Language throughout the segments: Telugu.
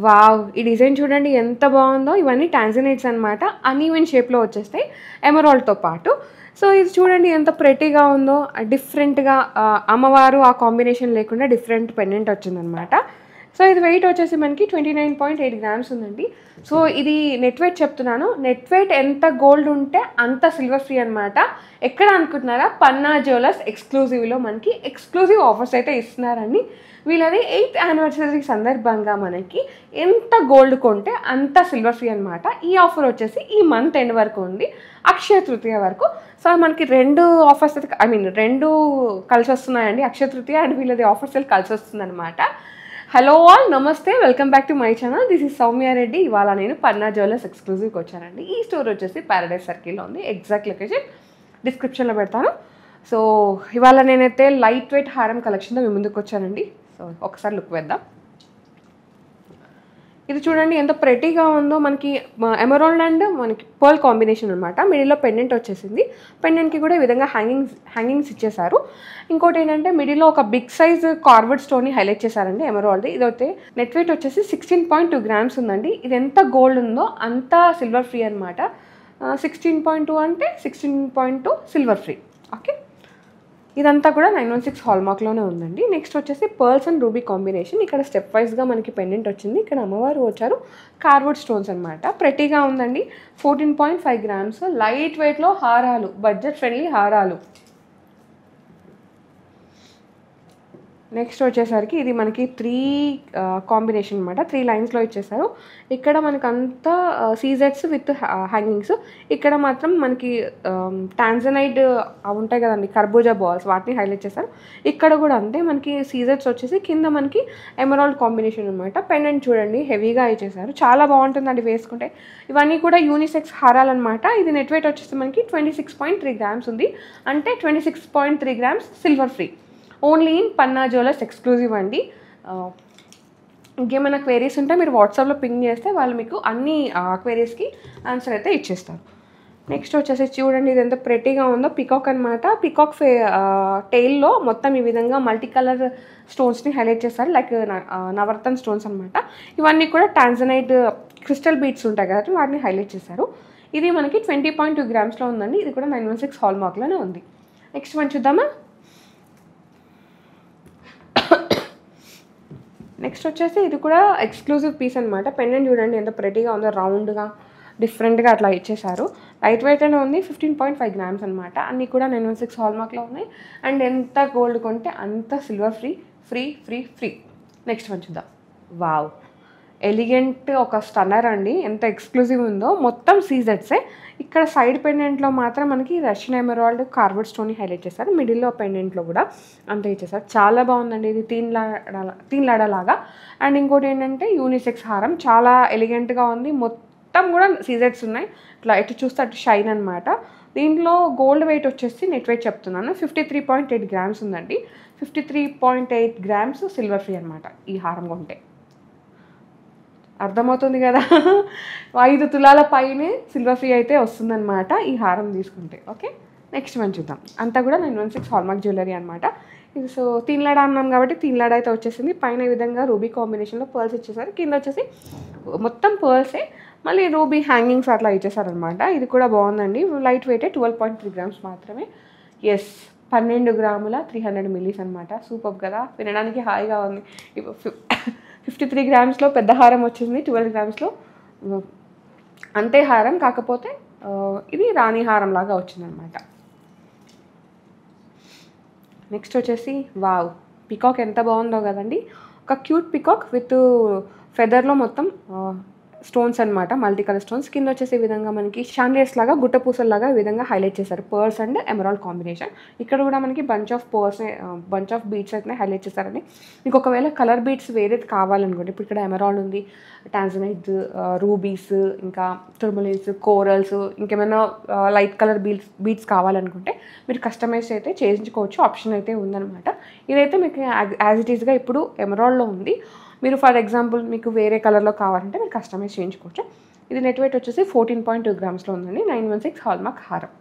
వావ్! ఈ డిజైన్ చూడండి ఎంత బాగుందో. ఇవన్నీ టాంజనైట్స్ అనమాట. అన్‌ఈవెన్ షేప్‌లో వచ్చేస్తాయి ఎమరాల్డ్‌తో పాటు. సో, ఇది చూడండి ఎంత ప్రెట్టీగా ఉందో. డిఫరెంట్‌గా అమ్మవారు ఆ కాంబినేషన్ లేకుండా డిఫరెంట్ పెండెంట్ వచ్చిందనమాట. సో, ఇది వెయిట్ వచ్చేసి మనకి 29.8 గ్రామ్స్ ఉందండి. సో, ఇది నెట్ వెయిట్ చెప్తున్నాను. నెట్ వెయిట్ ఎంత గోల్డ్ ఉంటే అంత సిల్వర్ ఫ్రీ అనమాట. ఎక్కడ అనుకుంటున్నారా? పన్నా జ్యువెలర్స్ ఎక్స్క్లూజివ్‌లో మనకి ఎక్స్క్లూజివ్ ఆఫర్స్ అయితే ఇస్తున్నారండి. వీళ్ళది 8th యానివర్సరీ సందర్భంగా మనకి ఎంత గోల్డ్ కొంటే అంత సిల్వర్ ఫ్రీ అనమాట. ఈ ఆఫర్ వచ్చేసి ఈ మంత్ ఎండ్ వరకు ఉంది, అక్షయ తృతీయ వరకు. సో మనకి 2 ఆఫర్స్ అయితే రెండు కలిసి వస్తున్నాయండి. అక్షయ తృతీయ అండ్ వీళ్ళది ఆఫర్స్ కలిసి వస్తుందన్నమాట. హలో ఆల్, నమస్తే, welcome back to my channel. This is Soumya Reddy. ఇవాళ నేను పన్నా జ్యువెలర్స్ ఎక్స్క్లూజివ్కి వచ్చానండి. ఈ స్టోర్ వచ్చేసి ప్యారడైజ్ సర్కిల్లో ఉంది. ఎగ్జాక్ట్ లొకేషన్ డిస్క్రిప్షన్లో పెడతాను. సో ఇవాళ నేనైతే లైట్ వెయిట్ హారం కలెక్షన్తో మీ ముందుకు వచ్చానండి. సో ఒకసారి లుక్ వేద్దాం. ఇది చూడండి ఎంత ప్రెటీగా ఉందో. మనకి ఎమరాల్డ్ అండ్ మనకి పర్ల్ కాంబినేషన్ అనమాట. మిడిల్లో పెండెంట్ వచ్చేసింది. పెండెంట్కి కూడా ఈ విధంగా హ్యాంగింగ్స్ ఇచ్చేసారు. ఇంకోటి ఏంటంటే మిడిల్లో ఒక బిగ్ సైజ్ కార్వర్డ్ స్టోన్ని హైలైట్ చేశారండి ఎమరాల్డ్ది. ఇదైతే నెట్ వెయిట్ వచ్చేసి 16.2 గ్రామ్స్ ఉందండి. ఇది ఎంత గోల్డ్ ఉందో అంత సిల్వర్ ఫ్రీ అనమాట. 16.2 అంటే 16.2 సిల్వర్ ఫ్రీ. ఓకే, ఇదంతా కూడా 916 హాల్మార్క్లోనే ఉందండి. నెక్స్ట్ వచ్చేసి పర్ల్స్ అండ్ రూబీ కాంబినేషన్. ఇక్కడ స్టెప్ వైజ్గా మనకి పెండెంట్ వచ్చింది. ఇక్కడ అమ్మవారు వచ్చారు, కార్వర్డ్ స్టోన్స్ అనమాట. ప్రెటీగా ఉందండి. 14.5 గ్రామ్స్. లైట్ వెయిట్లో హారాలు, బడ్జెట్ ఫ్రెండ్లీ హారాలు. నెక్స్ట్ వచ్చేసరికి ఇది మనకి 3 కాంబినేషన్ అనమాట. 3 లైన్స్లో ఇచ్చేసారు. ఇక్కడ మనకు అంతా సీజెట్స్ విత్ హ్యాంగింగ్స్. ఇక్కడ మాత్రం మనకి టాంజనైడ్ ఉంటాయి కదండి, కర్బూజా బాల్స్, వాటిని హైలైట్ చేశారు. ఇక్కడ కూడా అంతే, మనకి సీజెట్స్ వచ్చేసి కింద మనకి ఎమరాల్డ్ కాంబినేషన్ అనమాట. పెండెంట్ చూడండి హెవీగా ఇచ్చేసారు. చాలా బాగుంటుందండి వేసుకుంటే. ఇవన్నీ కూడా యూనిసెక్స్ హారాలన్నమాట. ఇది నెట్ వెయిట్ వచ్చేసి మనకి 26.3 గ్రామ్స్ ఉంది. అంటే 26.3 grams silver free. Only in Panna jewellers exclusive అండి. ఇంకేమైనా క్వైరీస్ ఉంటే మీరు వాట్సాప్లో పింగ్ చేస్తే వాళ్ళు మీకు అన్ని క్వైరీస్కి ఆన్సర్ అయితే ఇచ్చేస్తారు. నెక్స్ట్ వచ్చేసి చూడండి ఇది ఎంత ప్రెటీగా ఉందో. పికాక్ అనమాట. పికాక్ టెయిల్లో మొత్తం ఈ విధంగా మల్టీ కలర్ స్టోన్స్ని హైలైట్ చేస్తారు. లైక్ నవరత్న స్టోన్స్ అనమాట. ఇవన్నీ కూడా టాంజనైట్ క్రిస్టల్ బీడ్స్ ఉంటాయి కదా, వాటిని హైలైట్ చేశారు. ఇది మనకి 20.2 గ్రామ్స్లో ఉందండి. ఇది కూడా 916 హాల్మార్క్లోనే ఉంది. నెక్స్ట్ మనం చూద్దామా. నెక్స్ట్ వచ్చేసి ఇది కూడా ఎక్స్క్లూజివ్ పీస్ అనమాట. పెండెంట్ చూడండి ఎంత ప్రెటీగా ఉందో. రౌండ్గా డిఫరెంట్గా అట్లా ఇచ్చేసారు. లైట్ వెయిట్ అనే ఉంది. 15.5 గ్రామ్స్ అనమాట. అన్నీ కూడా 916 హాల్మార్క్లో ఉన్నాయి. అండ్ ఎంత గోల్డ్ కొంటే అంత silver free free free free. Next one చూద్దాం. వావ్, ఎలిగెంట్ ఒక స్టన్నర్ అండి. ఎంత ఎక్స్క్లూజివ్ ఉందో. మొత్తం సీజెట్సే. ఇక్కడ సైడ్ పెండెంట్లో మాత్రం మనకి రష్యన్ ఎమరాల్డ్ కార్వర్డ్ స్టోన్ని హైలైట్ చేశారు. మిడిల్లో పెండెంట్లో కూడా అంతే ఇచ్చేసారు. చాలా బాగుందండి. ఇది తీన్ లాగా. అండ్ ఇంకోటి ఏంటంటే యూనిసెక్స్ హారం. చాలా ఎలిగెంట్గా ఉంది. మొత్తం కూడా సీజెట్స్ ఉన్నాయి. ఇట్లా ఎటు చూస్తే అటు షైన్ అనమాట. దీంట్లో గోల్డ్ వెయిట్ వచ్చేసి నెట్ వెయిట్ చెప్తున్నాను 53.8 గ్రామ్స్ ఉందండి. 53.8 గ్రామ్స్ సిల్వర్ ఫ్రీ అనమాట. ఈ హారం కొంటే అర్థమవుతుంది కదా. 5 తులాల పైనే సిల్వర్ ఫ్రీ అయితే వస్తుందన్నమాట ఈ హారం తీసుకుంటే. ఓకే, నెక్స్ట్ మనం చూద్దాం. అంతా కూడా 916 హాల్మార్క్ జ్యువెలరీ అనమాట. ఇది సో తీన్లాడ అన్నాం కాబట్టి తీన్లాడ అయితే వచ్చేసింది. పైన ఈ విధంగా రూబీ కాంబినేషన్లో పర్ల్స్ ఇచ్చేసారు. కింద వచ్చేసి మొత్తం పర్ల్సే, మళ్ళీ రూబీ హ్యాంగింగ్స్ అట్లా ఇచ్చేసారనమాట. ఇది కూడా బాగుందండి. లైట్ వెయిటే 12.3 గ్రామ్స్ మాత్రమే. ఎస్, 12 గ్రాముల 300 మిల్లీస్ అనమాట. సూపర్ కదా, వినడానికి హాయిగా ఉంది. 53 గ్రామ్స్లో పెద్ద హారం వచ్చింది. 12 గ్రామ్స్లో అంతే హారం, కాకపోతే ఇది రాణి హారం లాగా వచ్చిందనమాట. నెక్స్ట్ వచ్చేసి వావ్, పికాక్ ఎంత బాగుందో కదండి. ఒక క్యూట్ పికాక్ విత్ ఫెదర్లో మొత్తం స్టోన్స్ అనమాట, మల్టీ కలర్ స్టోన్స్. కింద వచ్చేసి ఈ విధంగా మనకి షాండియర్స్ లాగా, గుట్ట పూసల్లాగా ఈ విధంగా హైలైట్ చేశారు. Pearls and emerald combination. ఇక్కడ కూడా మనకి బంచ్ ఆఫ్ బీడ్స్ అయితే హైలైట్ చేశారండి. మీకు ఒకవేళ కలర్ బీడ్స్ వేరేది కావాలనుకోండి, ఇప్పుడు ఇక్కడ ఎమరాల్డ్ ఉంది, టాంజనైట్, రూబీస్, ఇంకా టుర్మలిన్స్, కోరల్స్, ఇంకేమైనా లైట్ కలర్ బీడ్స్ కావాలనుకుంటే మీరు కస్టమైజ్ అయితే చేయించుకోవచ్చు. ఆప్షన్ అయితే ఉందన్నమాట. ఇదైతే మీకు యాజ్ ఇట్ ఈస్గా ఇప్పుడు ఎమరాల్డ్లో ఉంది. మీరు ఫర్ ఎగ్జాంపుల్ మీకు వేరే కలర్లో కావాలంటే మీరు కస్టమైజ్ చేయించుకోవచ్చు. ఇది నెట్ వెయిట్ వచ్చేసి 14.2 గ్రామ్స్లో ఉందండి. 916 హాల్మార్క్ హారం.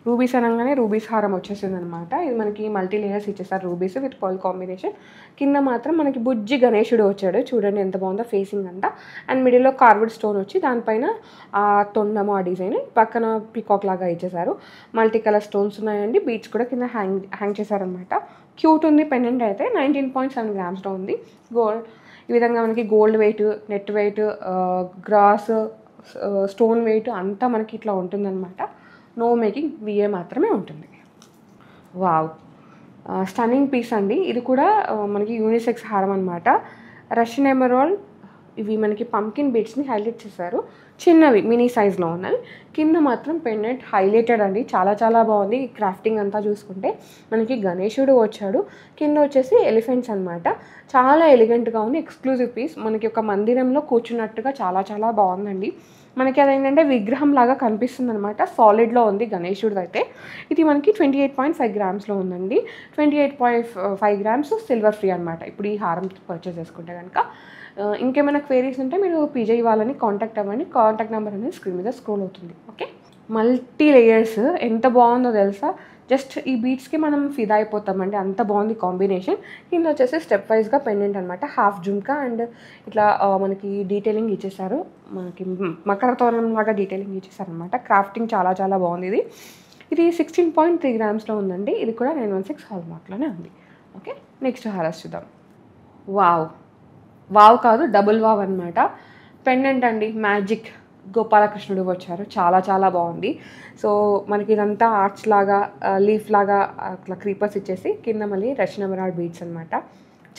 రూబీస్ అనగానే రూబీస్ హారం వచ్చేసింది అనమాట. ఇది మనకి మల్టీ లేయర్స్ ఇచ్చేసారు రూబీస్ విత్ పర్ల్ కాంబినేషన్. కింద మాత్రం మనకి బుజ్జి గణేశుడు వచ్చాడు, చూడండి ఎంత బాగుందో ఫేసింగ్ అంతా. అండ్ మిడిల్లో కార్వర్డ్ స్టోన్ వచ్చి దానిపైన ఆ తొండము ఆ డిజైన్ పక్కన పీకాక్ లాగా ఇచ్చేసారు. మల్టీ కలర్ స్టోన్స్ ఉన్నాయండి. బీడ్స్ కూడా కింద హ్యాంగ్ చేశారనమాట. క్యూట్ ఉంది పెండెంట్ అయితే. 19.7 గ్రామ్స్లో ఉంది. గోల్డ్ ఈ విధంగా మనకి gold weight, net weight, gross, stone weight అంతా మనకి ఇట్లా ఉంటుందన్నమాట. నో మేకింగ్, విఏ మాత్రమే ఉంటుంది. వావ్, స్టన్నింగ్ పీస్ అండి. ఇది కూడా మనకి యూనిసెక్స్ హారం అనమాట. రష్యన్ ఎమరాల్డ్ ఇవి మనకి పంకిన్ బీడ్స్ని హైలైట్ చేశారు. చిన్నవి మినీ సైజ్లో ఉన్నాయి. కింద మాత్రం పెండెంట్ హైలైటెడ్ అండి, చాలా చాలా బాగుంది. క్రాఫ్టింగ్ అంతా చూసుకుంటే మనకి గణేశుడు వచ్చాడు, కింద వచ్చేసి ఎలిఫెంట్స్ అనమాట. చాలా ఎలిగెంట్గా ఉంది. ఎక్స్క్లూజివ్ పీస్, మనకి ఒక మందిరంలో కూర్చున్నట్టుగా చాలా చాలా బాగుందండి. మనకి అదేంటంటే విగ్రహం లాగా కనిపిస్తుంది అనమాట. సాలిడ్లో ఉంది గణేశుడు అయితే. ఇది మనకి 28.5 గ్రామ్స్లో ఉందండి. 28.5 గ్రామ్స్ సిల్వర్ ఫ్రీ అనమాట ఇప్పుడు ఈ హారం పర్చేస్ చేసుకుంటే కనుక. ఇంకేమైనా క్వేరీస్ ఉంటే మీరు పీజే వాళ్ళని కాంటాక్ట్ అవ్వండి. కాంటాక్ట్ నెంబర్ అనేది స్క్రీన్ మీద స్క్రోల్ అవుతుంది. ఓకే, మల్టీ లేయర్స్ ఎంత బాగుందో తెలుసా. జస్ట్ ఈ బీట్స్కి మనం ఫిదా అయిపోతామండి, అంత బాగుంది కాంబినేషన్. కింద వచ్చేసి స్టెప్ వైజ్గా పెండెంట్ అనమాట. హాఫ్ జుమ్కా అండ్ ఇట్లా మనకి డీటెయిలింగ్ ఇచ్చేసారు. మనకి మకర తోరణం లాగా డీటెయిలింగ్ ఇచ్చేసారు అనమాట. క్రాఫ్టింగ్ చాలా చాలా బాగుంది. ఇది 16.3 గ్రామ్స్లో ఉందండి. ఇది కూడా 916 హాల్ మార్క్లోనే ఉంది. ఓకే, నెక్స్ట్ హారస్ చూద్దాం. వావ్, వావ్ కాదు డబుల్ వావ్ అనమాట. పెండెంట్ అండి, మ్యాజిక్ గోపాలకృష్ణుడు వచ్చారు, చాలా చాలా బాగుంది. సో మనకి ఇదంతా ఆర్చ్ లాగా, లీఫ్ లాగా అట్లా క్రీపర్స్ ఇచ్చేసి కింద మళ్ళీ రష్యన్ ఎమరాల్డ్ బీడ్స్ అనమాట.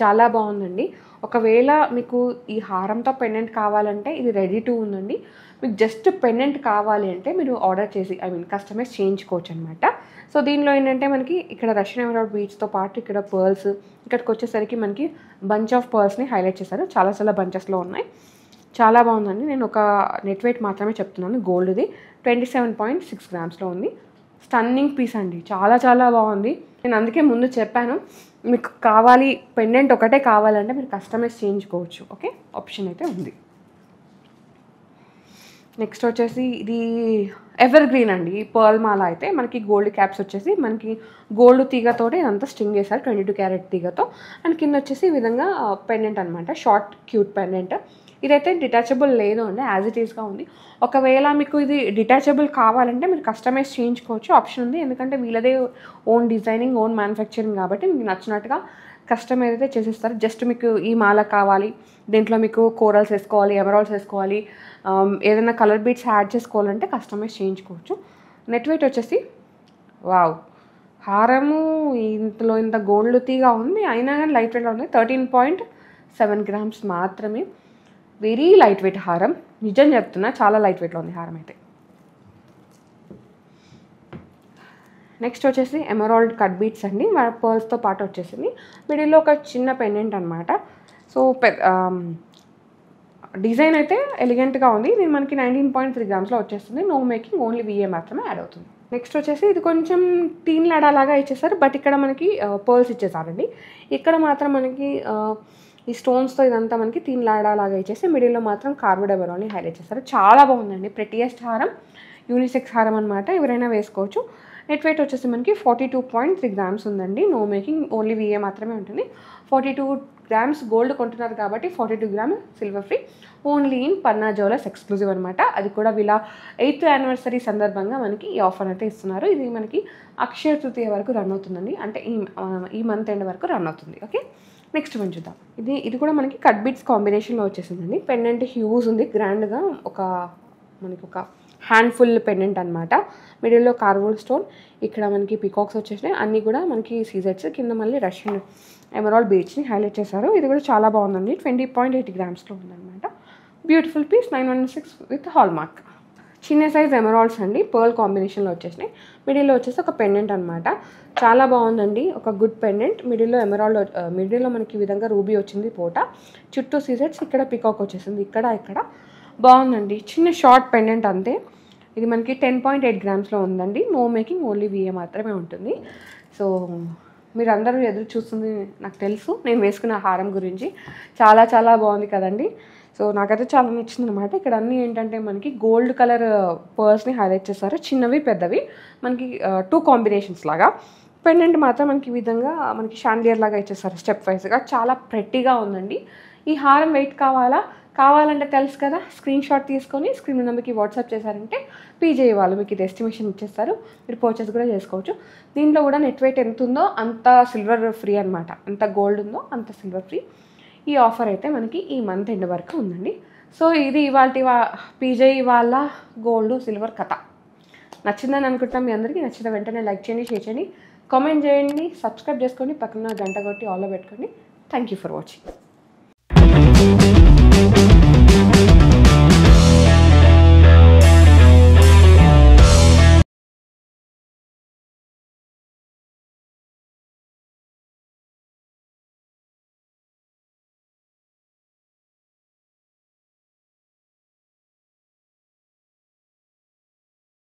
చాలా బాగుందండి. ఒకవేళ మీకు ఈ హారంతో పెండెంట్ కావాలంటే ఇది రెడీ టు ఉందండి. మీకు జస్ట్ పెండెంట్ కావాలి అంటే మీరు ఆర్డర్ చేసి కస్టమైజ్ చేయించుకోవచ్చు అనమాట. సో దీనిలో ఏంటంటే మనకి ఇక్కడ రష్యన్ ఎమరాల్డ్ బీడ్స్తో పాటు ఇక్కడ పర్ల్స్, ఇక్కడికి వచ్చేసరికి మనకి బంచ్ ఆఫ్ పర్ల్స్ని హైలైట్ చేశారు. చాలా చాలా బంచెస్లో ఉన్నాయి. చాలా బాగుందండి. నేను ఒక నెట్ వెయిట్ మాత్రమే చెప్తున్నాను. గోల్డ్ది 27.6 గ్రామ్స్లో ఉంది. స్టన్నింగ్ పీస్ అండి, చాలా చాలా బాగుంది. నేను అందుకే ముందు చెప్పాను, మీకు కావాలి పెండెంట్ ఒకటే కావాలంటే మీరు కస్టమైజ్ చేయించుకోవచ్చు. ఓకే, ఆప్షన్ అయితే ఉంది. నెక్స్ట్ వచ్చేసి ఇది ఎవర్ గ్రీన్ అండి. పర్ల్ మాల అయితే మనకి గోల్డ్ క్యాప్స్ వచ్చేసి మనకి గోల్డ్ తీగతోటి ఇదంతా స్టింగ్ చేశారు, 22 క్యారెట్ తీగతో. అండ్ కింద వచ్చేసి ఈ విధంగా పెండెంట్ అనమాట, షార్ట్ క్యూట్ పెండెంట్. ఇదైతే డిటాచబుల్ లేదు అండి, యాజ్ ఇట్ ఈస్గా ఉంది. ఒకవేళ మీకు ఇది డిటాచబుల్ కావాలంటే మీరు కస్టమైజ్ చేయించుకోవచ్చు, ఆప్షన్ ఉంది. ఎందుకంటే వీళ్ళదే ఓన్ డిజైనింగ్, ఓన్ మ్యానుఫ్యాక్చరింగ్ కాబట్టి మీకు నచ్చినట్టుగా కస్టమైజ్ అయితే చేసిస్తారు. జస్ట్ మీకు ఈ మాల కావాలి, దీంట్లో మీకు కోరల్స్ వేసుకోవాలి, ఎమరాల్డ్స్ వేసుకోవాలి, ఏదైనా కలర్ బీట్స్ యాడ్ చేసుకోవాలంటే కస్టమైజ్ చేయించుకోవచ్చు. నెట్ వెయిట్ వచ్చేసి వావ్, హారము ఇంతలో ఇంత గోల్డ్ తీగా ఉంది, అయినా కానీ లైట్ వెయిట్లో ఉంది. 13.7 గ్రామ్స్ మాత్రమే. వెరీ లైట్ వెయిట్ హారం, నిజం చెప్తున్నా, చాలా లైట్ వెయిట్లో ఉంది హారం అయితే. నెక్స్ట్ వచ్చేసి ఎమరాల్డ్ కట్ బీట్స్ అండి, పర్ల్స్తో పాటు వచ్చేసింది. మిడిల్లో ఒక చిన్న పెండెంట్ అనమాట. సో డిజైన్ అయితే ఎలిగెంట్గా ఉంది. ఇది మనకి 19.3 గ్రామ్స్లో వచ్చేస్తుంది. నో మేకింగ్, ఓన్లీ విఏ మాత్రమే యాడ్ అవుతుంది. నెక్స్ట్ వచ్చేసి ఇది కొంచెం టీన్ లాగా ఇచ్చేసారు, బట్ ఇక్కడ మనకి పర్ల్స్ ఇచ్చేసారండి. ఇక్కడ మాత్రం మనకి ఈ స్టోన్స్తో ఇదంతా మనకి తీన్ లాగా ఇచ్చేసి మిడిల్లో మాత్రం కార్వర్డ్ ఎమరాల్డ్ని హైలైట్ చేస్తారు. చాలా బాగుందండి. ప్రెటియెస్ట్ హారం, యూనిసెక్స్ హారం అనమాట, ఎవరైనా వేసుకోవచ్చు. నెట్ వెయిట్ వచ్చేసి మనకి 42.3 గ్రామ్స్ ఉందండి. నో మేకింగ్, ఓన్లీ విఏ మాత్రమే ఉంటుంది. 42 గ్రామ్స్ గోల్డ్ కొంటున్నారు కాబట్టి 42 gram silver free, only in Panna jewellers exclusive అనమాట. అది కూడా వీళ్ళ 8th యానివర్సరీ సందర్భంగా మనకి ఈ ఆఫర్ అయితే ఇస్తున్నారు. ఇది మనకి అక్షయ తృతీయ వరకు రన్ అవుతుందండి, అంటే ఈ మంత్ ఎండ్ వరకు రన్ అవుతుంది. ఓకే, నెక్స్ట్ మనం చూద్దాం. ఇది కూడా మనకి కట్ బీట్స్ కాంబినేషన్లో వచ్చేసిందండి. పెండెంట్ హ్యూజ్ ఉంది, గ్రాండ్గా మనకి ఒక హ్యాండ్ఫుల్ పెండెంట్ అనమాట. మిడిల్లో కార్వర్డ్ స్టోన్, ఇక్కడ మనకి పికాక్స్ వచ్చేసినాయి, అన్నీ కూడా మనకి సీజెట్స్. కింద మళ్ళీ రష్యన్ ఎమరాల్డ్ బీడ్స్ని హైలైట్ చేశారు. ఇది కూడా చాలా బాగుందండి. 20.8 గ్రామ్స్లో ఉందన్నమాట. Beautiful piece, 916 with hallmark. చిన్న సైజ్ ఎమరాల్డ్స్ అండి, పర్ల్ కాంబినేషన్లో వచ్చేసినాయి. మిడిల్లో వచ్చేసి ఒక పెండెంట్ అనమాట, చాలా బాగుందండి. ఒక గుడ్ పెండెంట్. మిడిల్లో మనకి ఈ విధంగా రూబీ వచ్చింది పోట, చుట్టూ సీజెట్స్, ఇక్కడ పికాక్ వచ్చేసింది, ఇక్కడ బాగుందండి. చిన్న షార్ట్ పెండెంట్ అంతే. ఇది మనకి 10.8 గ్రామ్స్లో ఉందండి. నో మేకింగ్, ఓన్లీ విఏ మాత్రమే ఉంటుంది. సో మీరు అందరూ ఎదురు చూస్తుంది నాకు తెలుసు, నేను వేసుకున్న హారం గురించి. చాలా చాలా బాగుంది కదండి. సో నాకైతే చాలా నచ్చింది అనమాట. ఇక్కడ అన్నీ ఏంటంటే మనకి గోల్డ్ కలర్ పర్ల్స్ని హైలైట్ చేస్తారు, చిన్నవి పెద్దవి, మనకి 2 కాంబినేషన్స్ లాగా. పెండెంట్ మాత్రం మనకి ఈ విధంగా మనకి షాండియర్ లాగా ఇచ్చేస్తారు స్టెప్ వైజ్గా, చాలా ప్రెట్టీగా ఉందండి. ఈ హారం వెయిట్ కావాలంటే తెలుసు కదా, స్క్రీన్ షాట్ తీసుకొని స్క్రీన్ నెంబర్కి వాట్సాప్ చేశారంటే పీజే వాళ్ళు మీకు ఇది ఎస్టిమేషన్ ఇచ్చేస్తారు, మీరు పర్చేస్ కూడా చేసుకోవచ్చు. దీంట్లో కూడా నెట్ వెయిట్ ఎంత ఉందో అంత సిల్వర్ ఫ్రీ అనమాట, ఎంత గోల్డ్ ఉందో అంత సిల్వర్ ఫ్రీ. ఈ ఆఫర్ అయితే మనకి ఈ మంత్ ఎండ్ వరకు ఉందండి. సో ఇది ఇవాళ పీజే వాళ్ళ గోల్డ్ సిల్వర్ కథ. నచ్చిందని అనుకుంటున్నాం. మీ అందరికీ నచ్చిన వెంటనే లైక్ చేయండి, షేర్ చేయండి, కామెంట్ చేయండి, సబ్స్క్రైబ్ చేసుకోండి, పక్కన గంట కొట్టి ఆల్లో పెట్టుకోండి. Thank you for watching.